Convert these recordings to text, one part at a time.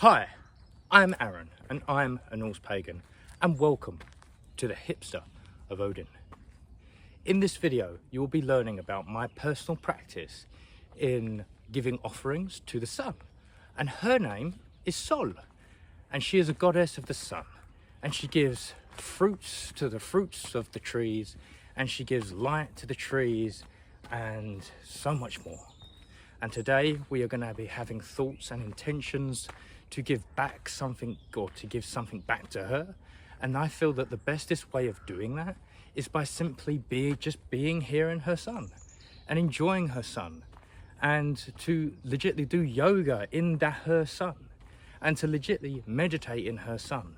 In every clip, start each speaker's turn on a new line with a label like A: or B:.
A: Hi, I'm Aaron and I'm a Norse pagan, and welcome to the hipster of Odin. In this video you will be learning about my personal practice in giving offerings to the sun, and her name is Sol, and she is a goddess of the sun, and she gives fruits to the fruits of the trees, and she gives light to the trees, and so much more. And today we are going to be having thoughts and intentions to give back something, or to give something back to her. And I feel that the bestest way of doing that is by simply just being here in her sun and enjoying her sun, and to legitimately do yoga in her sun, and to legitimately meditate in her sun.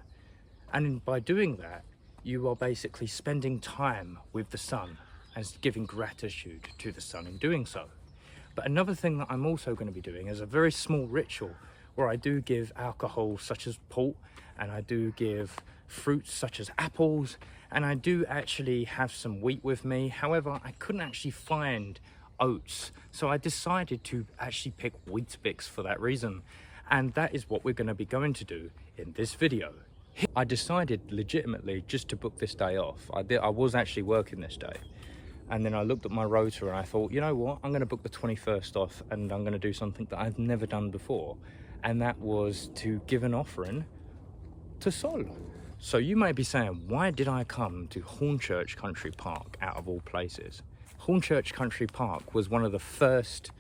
A: And by doing that, you are basically spending time with the sun and giving gratitude to the sun in doing so. But another thing that I'm also going to be doing is a very small ritual where I do give alcohol such as port, and I do give fruits such as apples, and I do actually have some wheat with me. However, I couldn't actually find oats, so I decided to actually pick wheat bix for that reason. And that is what we're going to be going to do in this video. I decided legitimately just to book this day off. I was actually working this day. And then I looked at my rota and I thought, you know what, I'm going to book the 21st off, and I'm going to do something that I've never done before. And that was to give an offering to Sol. So you may be saying, why did I come to Hornchurch Country Park out of all places? Hornchurch Country Park was one of the first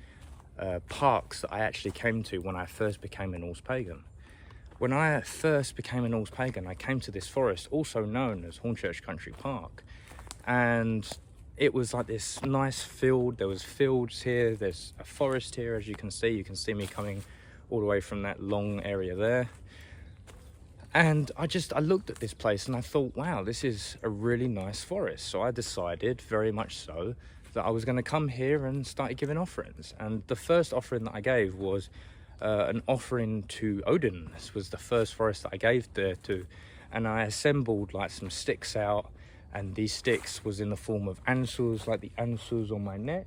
A: parks that I actually came to when I first became a Norse pagan. When I first became a Norse pagan, I came to this forest, also known as Hornchurch Country Park. And it was like this nice field. There was fields here, there's a forest here, as you can see. You can see me coming all the way from that long area there. And I looked at this place and I thought, wow, this is a really nice forest. So I decided, very much so, that I was going to come here and start giving offerings. And the first offering that I gave was an offering to Odin. This was the first forest that I gave there to. And I assembled like some sticks out, and these sticks was in the form of answers, like the answers on my neck.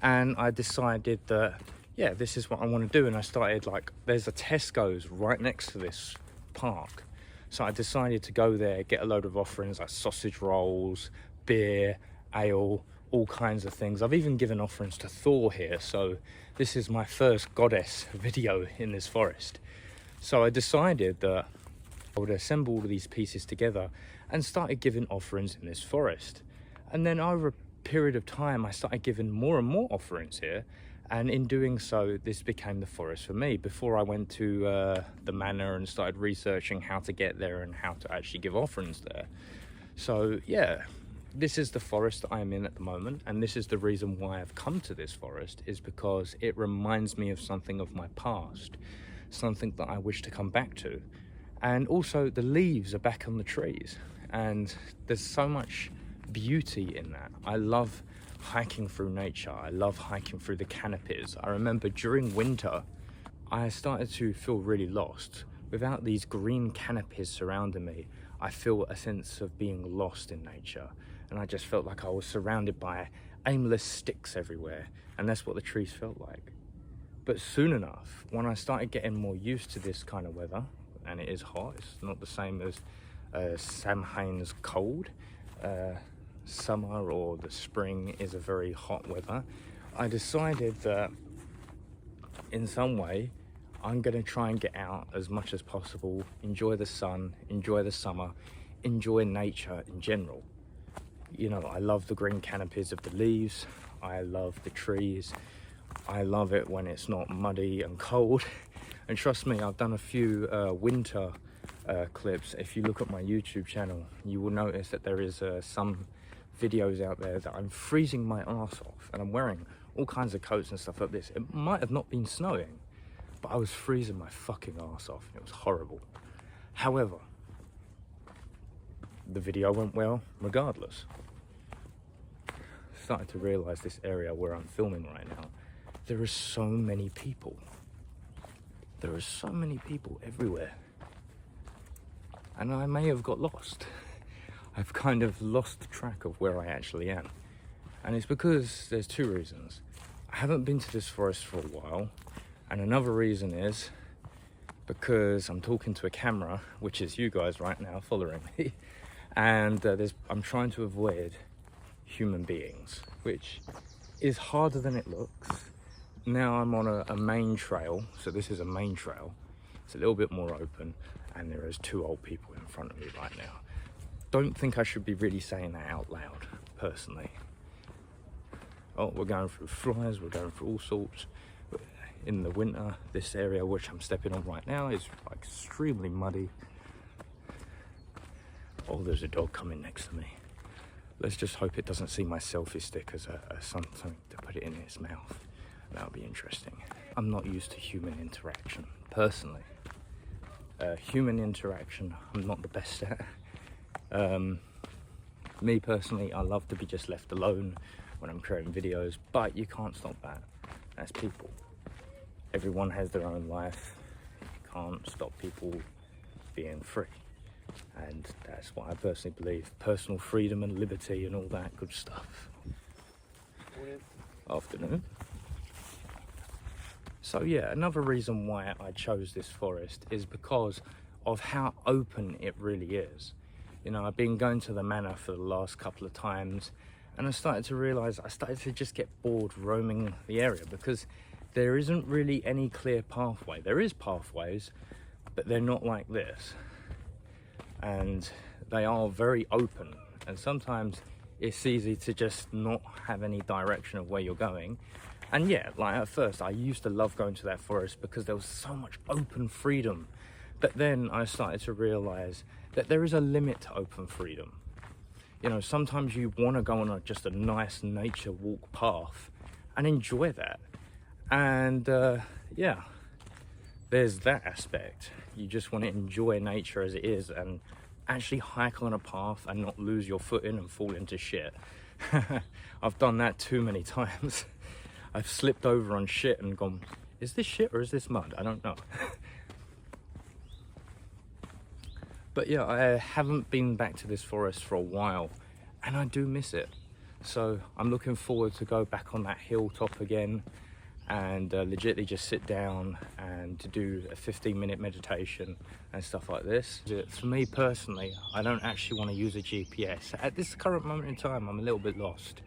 A: And I decided that, yeah, this is what I want to do. And I started, like, there's a Tesco's right next to this park. So I decided to go there, get a load of offerings like sausage rolls, beer, ale, all kinds of things. I've even given offerings to Thor here. So this is my first goddess video in this forest. So I decided that I would assemble all of these pieces together and started giving offerings in this forest. And then over a period of time, I started giving more and more offerings here. And in doing so, this became the forest for me. Before I went to the manor and started researching how to get there and how to actually give offerings there. So yeah, this is the forest that I am in at the moment. And this is the reason why I've come to this forest, is because it reminds me of something of my past, something that I wish to come back to. And also the leaves are back on the trees, and there's so much beauty in that. I love hiking through nature. I love hiking through the canopies. I remember during winter, I started to feel really lost. Without these green canopies surrounding me, I feel a sense of being lost in nature. And I just felt like I was surrounded by aimless sticks everywhere. And that's what the trees felt like. But soon enough, when I started getting more used to this kind of weather, and it is hot, it's not the same as Samhain's cold. Summer or the spring is a very hot weather. I decided that in some way I'm going to try and get out as much as possible, enjoy the sun, enjoy the summer, enjoy nature in general. You know, I love the green canopies of the leaves, I love the trees, I love it when it's not muddy and cold. And trust me, I've done a few winter clips. If you look at my YouTube channel, you will notice that there is some videos out there that I'm freezing my ass off, and I'm wearing all kinds of coats and stuff like this. It might have not been snowing, but I was freezing my fucking ass off, and it was horrible. However, the video went well regardless. Started to realize this area where I'm filming right now, there are so many people. There are so many people everywhere. And I may have got lost. I've kind of lost track of where I actually am. And it's because there's two reasons. I haven't been to this forest for a while. And another reason is because I'm talking to a camera, which is you guys right now following me, and I'm trying to avoid human beings, which is harder than it looks. Now I'm on a main trail, so this is a main trail. It's a little bit more open, and there is 2 old people in front of me right now. Don't think I should be really saying that out loud, personally. Oh, we're going through flies, we're going through all sorts. In the winter, this area which I'm stepping on right now is like extremely muddy. Oh, there's a dog coming next to me. Let's just hope it doesn't see my selfie stick as something to put it in its mouth. That would be interesting. I'm not used to human interaction, personally. Human interaction, I'm not the best at. Me personally, I love to be just left alone when I'm creating videos, but you can't stop that. That's people. Everyone has their own life. You can't stop people being free. And that's what I personally believe. Personal freedom and liberty and all that good stuff. Afternoon. So yeah, another reason why I chose this forest is because of how open it really is. You know, I've been going to the manor for the last couple of times, and I started to realise I started to just get bored roaming the area because there isn't really any clear pathway. There is pathways, but they're not like this. And they are very open. And sometimes it's easy to just not have any direction of where you're going. And yeah, like at first, I used to love going to that forest because there was so much open freedom. But then I started to realise that there is a limit to open freedom. You know, sometimes you want to go on just a nice nature walk path and enjoy that. And yeah, there's that aspect. You just want to enjoy nature as it is and actually hike on a path and not lose your footing and fall into shit. I've done that too many times. I've slipped over on shit and gone, is this shit or is this mud? I don't know. But yeah, I haven't been back to this forest for a while and I do miss it. So I'm looking forward to go back on that hilltop again and legitimately just sit down and to do a 15-minute meditation and stuff like this. For me personally, I don't actually want to use a GPS. At this current moment in time, I'm a little bit lost.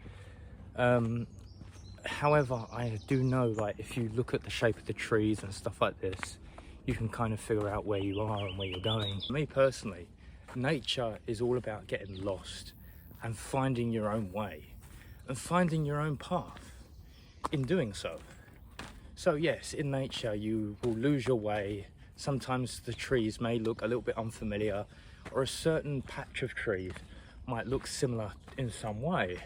A: However, I do know, like, if you look at the shape of the trees and stuff like this, you can kind of figure out where you are and where you're going. For me personally, nature is all about getting lost and finding your own way and finding your own path in doing so. So yes, in nature you will lose your way. Sometimes the trees may look a little bit unfamiliar, or a certain patch of trees might look similar in some way,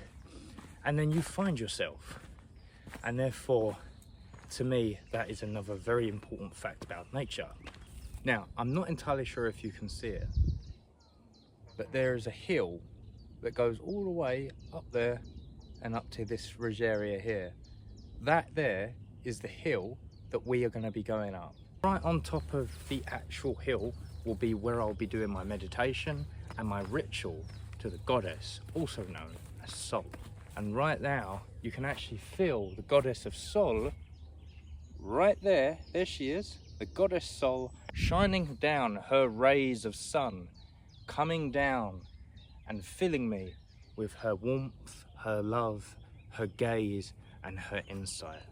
A: and then you find yourself. And therefore, to me, that is another very important fact about nature. Now, I'm not entirely sure if you can see it, but there is a hill that goes all the way up there and up to this ridge area here. That there is the hill that we are going to be going up. Right on top of the actual hill will be where I'll be doing my meditation and my ritual to the goddess, also known as Sol. And right now, you can actually feel the goddess of Sol right there. There she is, the goddess Sol, shining down her rays of sun, coming down and filling me with her warmth, her love, her gaze, and her insight.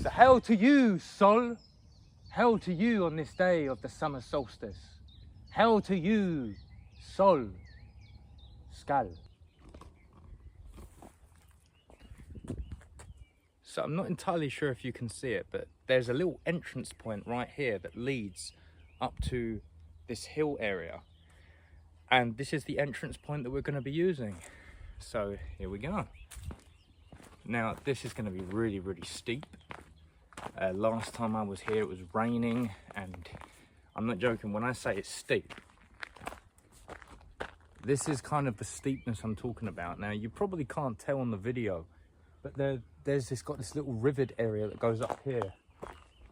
A: So hail to you, Sol! Hail to you on this day of the summer solstice. Hail to you, Sol! Skal. So I'm not entirely sure if you can see it, but there's a little entrance point right here that leads up to this hill area. And this is the entrance point that we're going to be using. So here we go. Now this is going to be really, really steep. Last time I was here it was raining, and I'm not joking when I say it's steep. This is kind of the steepness I'm talking about. Now you probably can't tell on the video, but there's got this little rivet area that goes up here,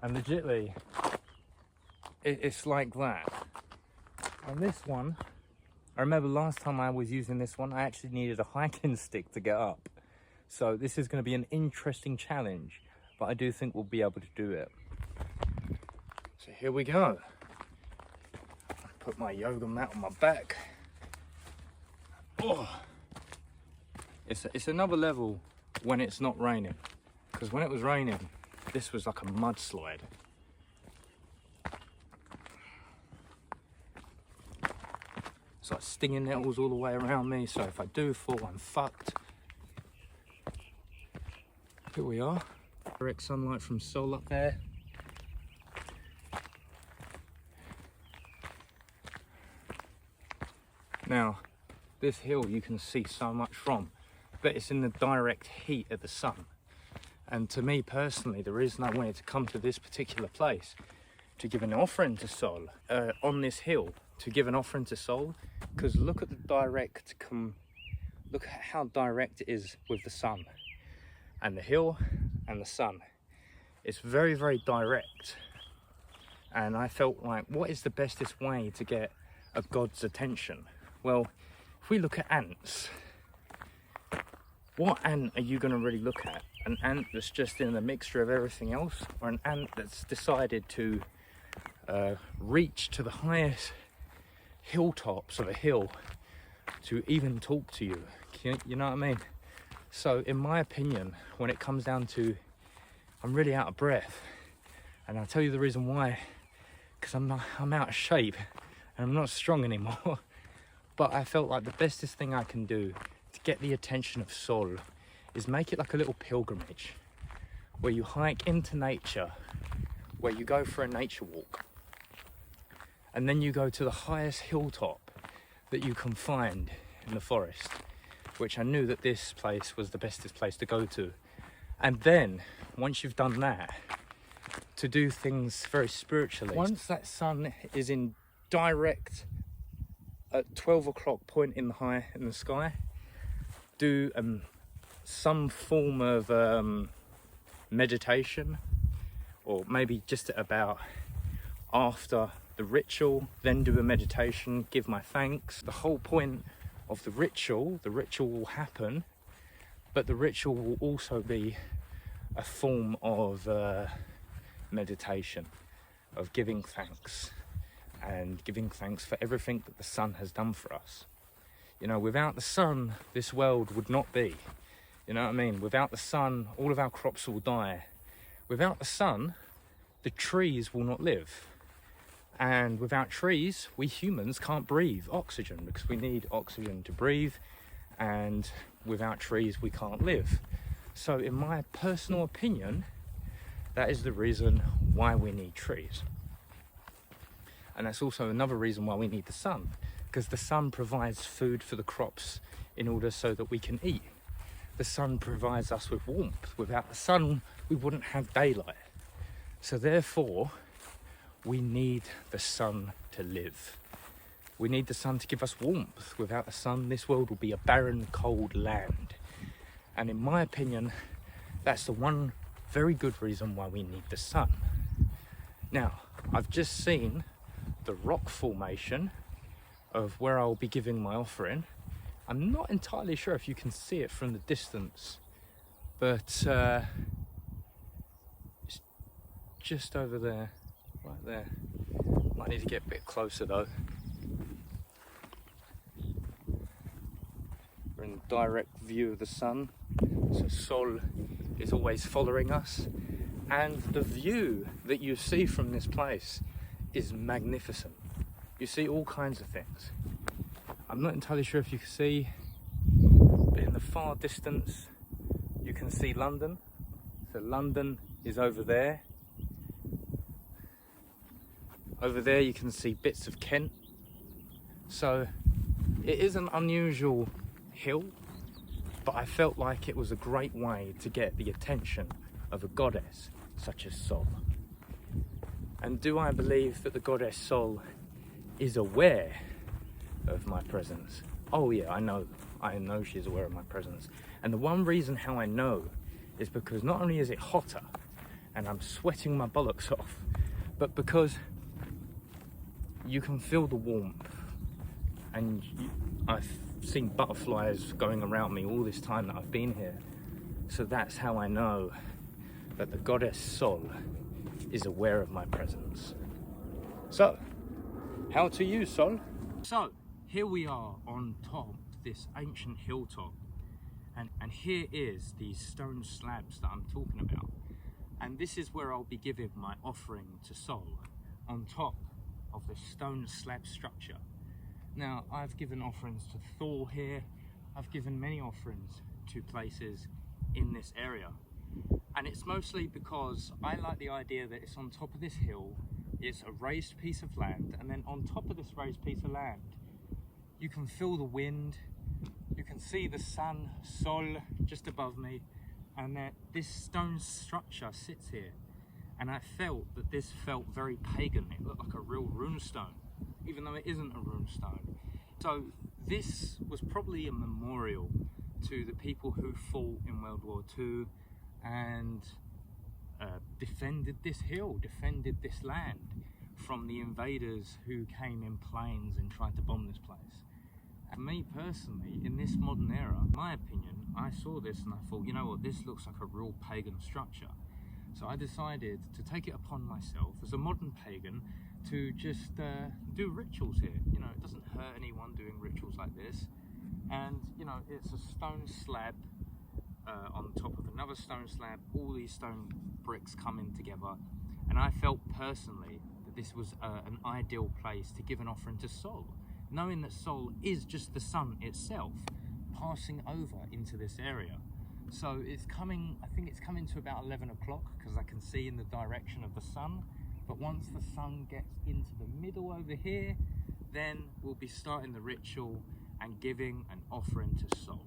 A: and legitimately it's like that. And this one, I remember last time I was using this one, I actually needed a hiking stick to get up. So this is going to be an interesting challenge, but I do think we'll be able to do it. So here we go. Put my yoga mat on my back. Oh, it's another level when it's not raining, because when it was raining, this was like a mudslide. It's like stinging nettles all the way around me, so if I do fall, I'm fucked. Here we are. Direct sunlight from Sol up there. Now, this hill you can see so much from, but it's in the direct heat of the sun. And to me personally, the reason I wanted to come to this particular place to give an offering to Sol on this hill, to give an offering to Sol, because look at how direct it is with the sun and the hill and the sun. It's very, very direct. And I felt like, what is the bestest way to get a God's attention? Well, if we look at ants, what ant are you going to really look at? An ant that's just in a mixture of everything else, or an ant that's decided to reach to the highest hilltops of a hill to even talk to you? You know what I mean? So in my opinion, when it comes down to, I'm really out of breath, and I'll tell you the reason why, because I'm out of shape and I'm not strong anymore. But I felt like the bestest thing I can do to get the attention of Sol is make it like a little pilgrimage, where you hike into nature, where you go for a nature walk, and then you go to the highest hilltop that you can find in the forest, which I knew that this place was the bestest place to go to. And then, once you've done that, to do things very spiritually. Once that sun is in direct at 12 o'clock point in the sky, do some form of meditation, or maybe just about after the ritual, then do a meditation, give my thanks. The whole point of the ritual will happen, but the ritual will also be a form of meditation, of giving thanks, and giving thanks for everything that the sun has done for us. You know, without the sun, this world would not be. You know what I mean? Without the sun, all of our crops will die. Without the sun, the trees will not live. And without trees, we humans can't breathe oxygen, because we need oxygen to breathe. And without trees, we can't live. So in my personal opinion, that is the reason why we need trees. And that's also another reason why we need the sun, because the sun provides food for the crops in order so that we can eat. The sun provides us with warmth. Without the sun, we wouldn't have daylight. So therefore, we need the sun to live. We need the sun to give us warmth. Without the sun, this world will be a barren, cold land. And in my opinion, that's the one very good reason why we need the sun. Now, I've just seen the rock formation of where I'll be giving my offering. I'm not entirely sure if you can see it from the distance, but it's just over there, right there. Might need to get a bit closer though. We're in direct view of the sun, so Sol is always following us, and the view that you see from this place is magnificent. You see all kinds of things. I'm not entirely sure if you can see, but in the far distance you can see London. So London is over there. Over there you can see bits of Kent. So it is an unusual hill, but I felt like it was a great way to get the attention of a goddess such as Sol. And do I believe that the goddess Sol is aware of my presence? Oh yeah, I know she's aware of my presence. And the one reason how I know is because not only is it hotter and I'm sweating my bollocks off, but because you can feel the warmth, and I've seen butterflies going around me all this time that I've been here. So that's how I know that the goddess Sol is aware of my presence. So, how to use Sol? So, here we are on top of this ancient hilltop, and here is these stone slabs that I'm talking about. And this is where I'll be giving my offering to Sol, on top of the stone slab structure. Now, I've given offerings to Thor here. I've given many offerings to places in this area. And it's mostly because I like the idea that it's on top of this hill, it's a raised piece of land, and then on top of this raised piece of land, you can feel the wind, you can see the sun, Sol, just above me, and that this stone structure sits here. And I felt that this felt very pagan. It looked like a real runestone, even though it isn't a runestone. So this was probably a memorial to the people who fought in World War II and defended this hill, defended this land from the invaders who came in planes and tried to bomb this place. And me personally, in this modern era, in my opinion, I saw this and I thought, you know what, this looks like a real pagan structure. So I decided to take it upon myself as a modern pagan to just do rituals here. You know, it doesn't hurt anyone doing rituals like this. And, you know, it's a stone slab on top of another stone slab, all these stone bricks coming together. And I felt personally that this was an ideal place to give an offering to Sol, knowing that Sol is just the sun itself passing over into this area. So it's coming, I think it's coming to about 11 o'clock because I can see in the direction of the sun. But once the sun gets into the middle over here, then we'll be starting the ritual and giving an offering to Sol.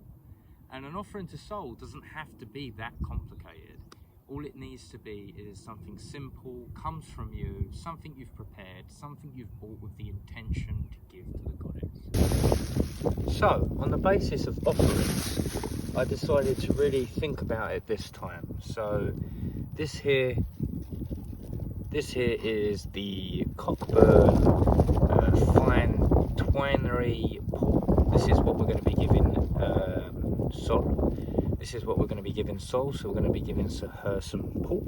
A: And an offering to Sol doesn't have to be that complicated. All it needs to be is something simple, comes from you, something you've prepared, something you've bought with the intention to give to the goddess. So, on the basis of offerings, I decided to really think about it this time. So, this here is the Cockburn fine twinery pot. This is what we're going to be giving Sol. This is what we're going to be giving Sol, so we're going to be giving her some port.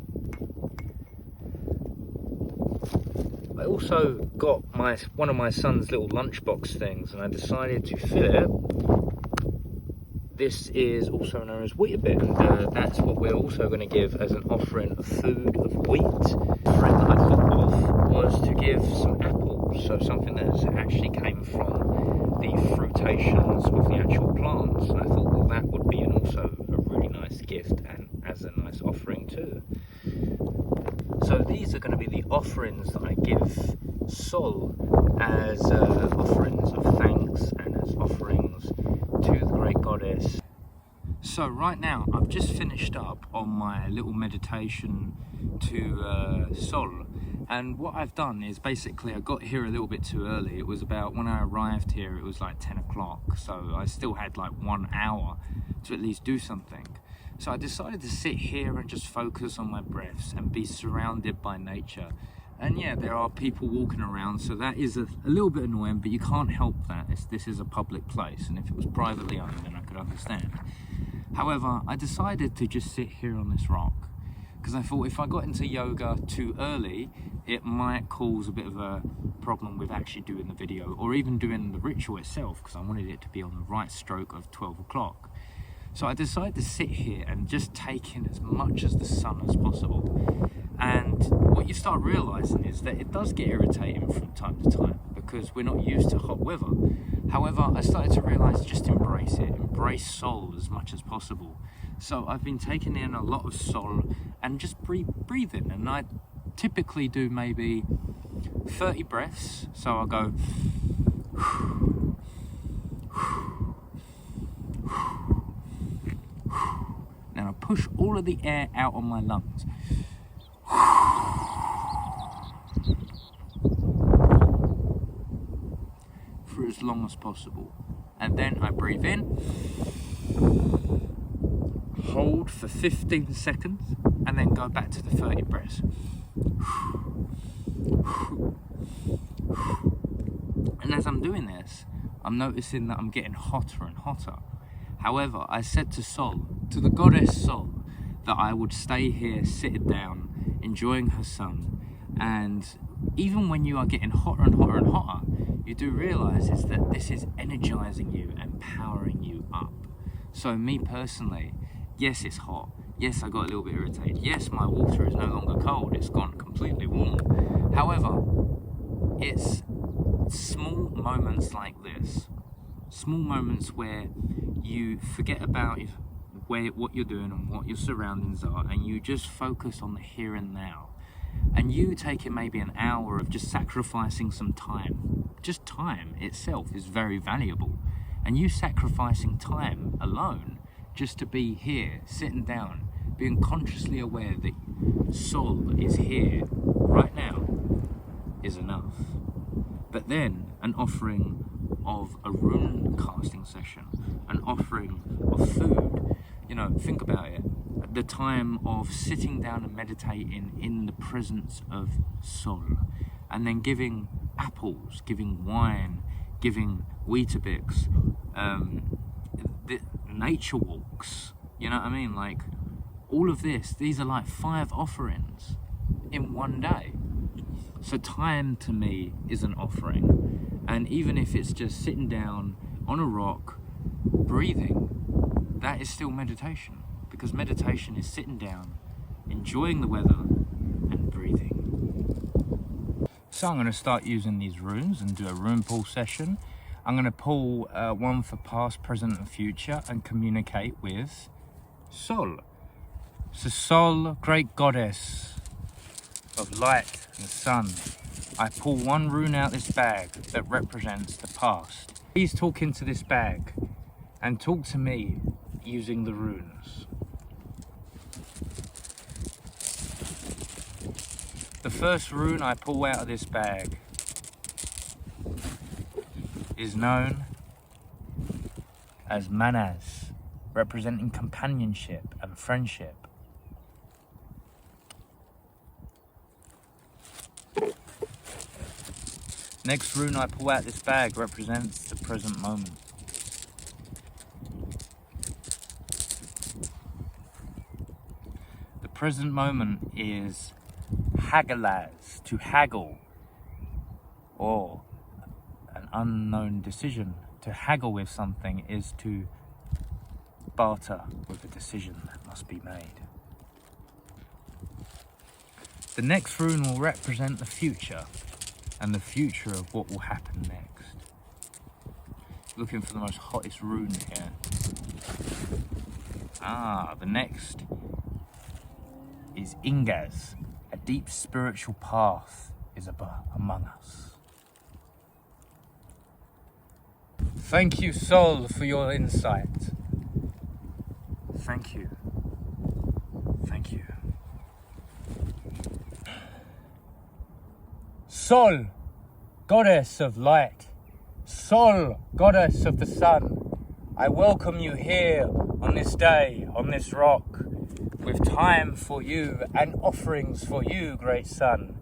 A: I also got one of my son's little lunchbox things, and I decided to fill it. This is also known as Weetabix, and that's what we're also going to give as an offering of food of wheat. The offering that I thought of was to give some apples, so something that actually came from the fruitations of the actual plants. And I thought, well, that would be also a really nice gift and as a nice offering too. So these are going to be the offerings that I give Sol as offerings of thanks and as offerings to the great goddess. So right now I've just finished up on my little meditation to Sol, and what I've done is basically I got here a little bit too early. It was about, when I arrived here, it was like 10 o'clock, so I still had like 1 hour to at least do something. So I decided to sit here and just focus on my breaths and be surrounded by nature. And yeah, there are people walking around, so that is a little bit annoying, but you can't help that. This is a public place, and if it was privately owned, then I could understand. However, I decided to just sit here on this rock, because I thought if I got into yoga too early, it might cause a bit of a problem with actually doing the video, or even doing the ritual itself, because I wanted it to be on the right stroke of 12 o'clock. So I decided to sit here and just take in as much as the sun as possible. And what you start realizing is that it does get irritating from time to time because we're not used to hot weather. However, I started to realize just embrace it, embrace Sol as much as possible. So I've been taking in a lot of Sol and just breathing. And I typically do maybe 30 breaths. So I'll go now I push all of the air out on my lungs. For as long as possible. And then I breathe in, hold for 15 seconds, and then go back to the 30 breaths. And as I'm doing this, I'm noticing that I'm getting hotter and hotter. However, I said to Sol, to the goddess Sol, that I would stay here, sitting down, enjoying her sun, and even when you are getting hotter and hotter and hotter, you do realise is that this is energising you and powering you up. So me personally, yes, it's hot. Yes, I got a little bit irritated. Yes, my water is no longer cold. It's gone completely warm. However, it's small moments like this, small moments where you forget about what you're doing and what your surroundings are, and you just focus on the here and now. And you taking maybe an hour of just sacrificing some time. Just time itself is very valuable. And you sacrificing time alone just to be here, sitting down, being consciously aware that Sol is here right now is enough. But then an offering of a rune casting session, an offering of food, you know, think about it. The time of sitting down and meditating in the presence of Sol, and then giving apples, giving wine, giving Weetabix, the nature walks, you know what I mean? Like, all of this, these are like 5 offerings in one day. So time to me is an offering. And even if it's just sitting down on a rock, breathing, that is still meditation. Because meditation is sitting down, enjoying the weather, and breathing. So I'm going to start using these runes and do a rune pull session. I'm going to pull one for past, present, and future, and communicate with Sol. So Sol, great goddess of light and sun, I pull one rune out this bag that represents the past. Please talk into this bag and talk to me using the runes. The first rune I pull out of this bag is known as Manas, representing companionship and friendship. Next rune I pull out this bag represents the present moment. The present moment is Hagalaz, to haggle, or an unknown decision. To haggle with something is to barter with a decision that must be made. The next rune will represent the future, and the future of what will happen next. Looking for the most hottest rune here. The next is Ingaz. A deep spiritual path is among us. Thank you, Sol, for your insight. Thank you. Thank you. Sol, goddess of light. Sol, goddess of the sun. I welcome you here on this day, on this rock, with time for you and offerings for you, great sun.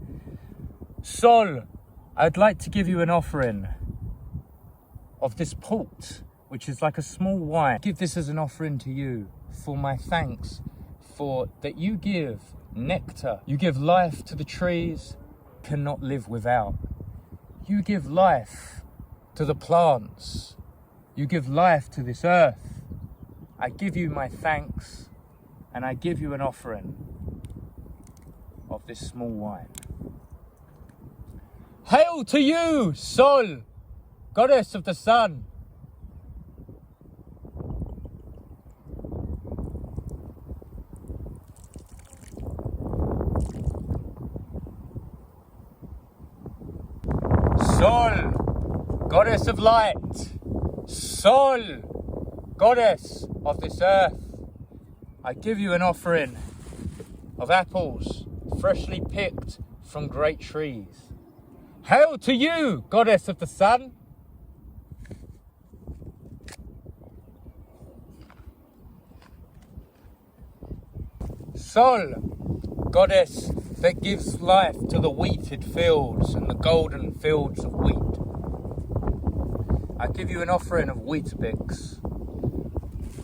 A: Sol, I'd like to give you an offering of this port, which is like a small wine. Give this as an offering to you for my thanks for that you give nectar. You give life to the trees, cannot live without. You give life to the plants. You give life to this earth. I give you my thanks, and I give you an offering of this small wine. Hail to you, Sol, goddess of the sun. Sol, goddess of light. Sol, goddess of this earth. I give you an offering of apples freshly picked from great trees. Hail to you, goddess of the sun. Sol, goddess that gives life to the wheated fields and the golden fields of wheat. I give you an offering of Weetabix,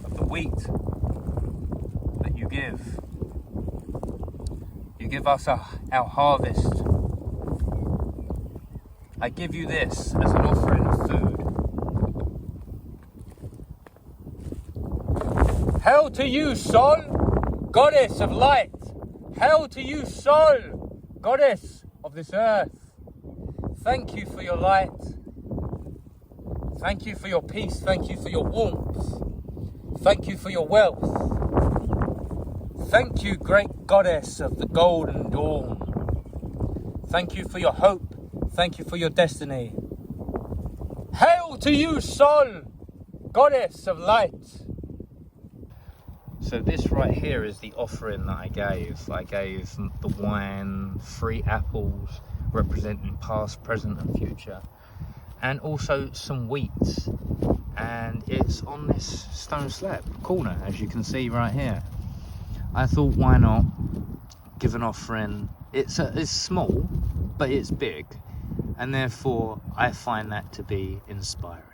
A: of the wheat that you give. You give us our harvest I give you this as an offering of food. Hail to you, Sol, goddess of light. Hail to you, Sol, goddess of this earth. Thank you for your light. Thank you for your peace. Thank you for your warmth. Thank you for your wealth. Thank you, great goddess of the golden dawn. Thank you for your hope. Thank you for your destiny. Hail to you, Sol, goddess of light. So this right here is the offering that I gave. I gave the wine, 3 apples representing past, present and future, and also some wheat. And it's on this stone slab corner, as you can see right here. I thought, why not give an offering? It's small, but it's big, and therefore I find that to be inspiring.